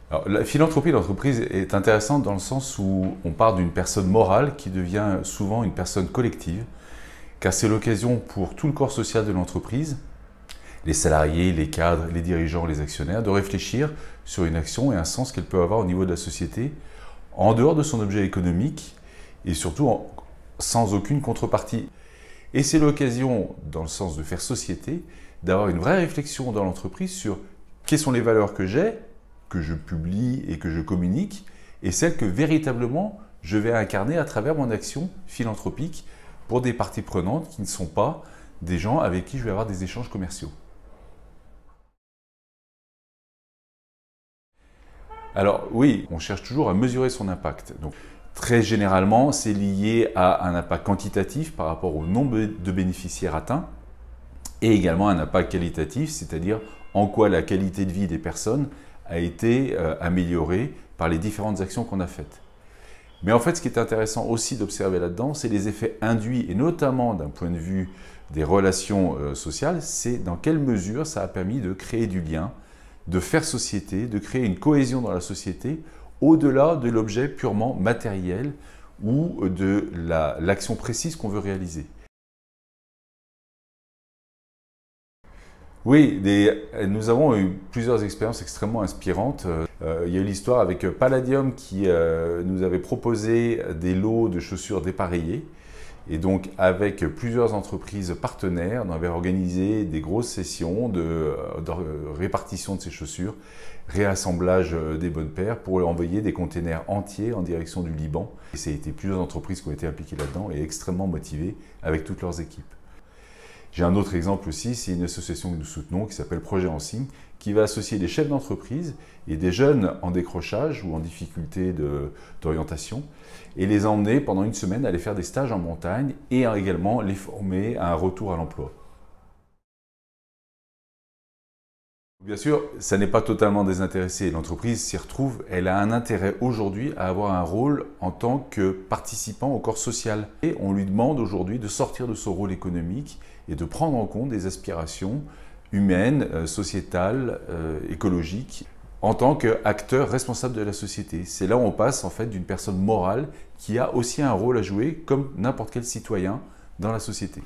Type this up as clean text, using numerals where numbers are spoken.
Alors, la philanthropie d'entreprise est intéressante dans le sens où on part d'une personne morale qui devient souvent une personne collective, car c'est l'occasion pour tout le corps social de l'entreprise, les salariés, les cadres, les dirigeants, les actionnaires, de réfléchir sur une action et un sens qu'elle peut avoir au niveau de la société, en dehors de son objet économique et surtout sans aucune contrepartie. Et c'est l'occasion, dans le sens de faire société, d'avoir une vraie réflexion dans l'entreprise sur quelles sont les valeurs que j'ai, que je publie et que je communique, et celles que véritablement je vais incarner à travers mon action philanthropique pour des parties prenantes qui ne sont pas des gens avec qui je vais avoir des échanges commerciaux. Alors oui, on cherche toujours à mesurer son impact. Donc, très généralement, c'est lié à un impact quantitatif par rapport au nombre de bénéficiaires atteints et également un impact qualitatif, c'est-à-dire en quoi la qualité de vie des personnes a été améliorée par les différentes actions qu'on a faites. Mais en fait, ce qui est intéressant aussi d'observer là-dedans, c'est les effets induits, et notamment d'un point de vue des relations sociales, c'est dans quelle mesure ça a permis de créer du lien, de faire société, de créer une cohésion dans la société, au-delà de l'objet purement matériel ou de l'action précise qu'on veut réaliser. Oui, nous avons eu plusieurs expériences extrêmement inspirantes. Il y a eu l'histoire avec Palladium qui nous avait proposé des lots de chaussures dépareillées. Et donc, avec plusieurs entreprises partenaires, on avait organisé des grosses sessions de répartition de ces chaussures, réassemblage des bonnes paires pour envoyer des containers entiers en direction du Liban. Et ça a été plusieurs entreprises qui ont été impliquées là-dedans et extrêmement motivées avec toutes leurs équipes. J'ai un autre exemple aussi, c'est une association que nous soutenons qui s'appelle Projet en Signe, qui va associer des chefs d'entreprise et des jeunes en décrochage ou en difficulté d'orientation et les emmener pendant une semaine à aller faire des stages en montagne et également les former à un retour à l'emploi. Bien sûr, ça n'est pas totalement désintéressé. L'entreprise s'y retrouve, elle a un intérêt aujourd'hui à avoir un rôle en tant que participant au corps social. Et on lui demande aujourd'hui de sortir de son rôle économique et de prendre en compte des aspirations humaines, sociétales, écologiques, en tant qu'acteur responsable de la société. C'est là où on passe en fait d'une personne morale qui a aussi un rôle à jouer comme n'importe quel citoyen dans la société.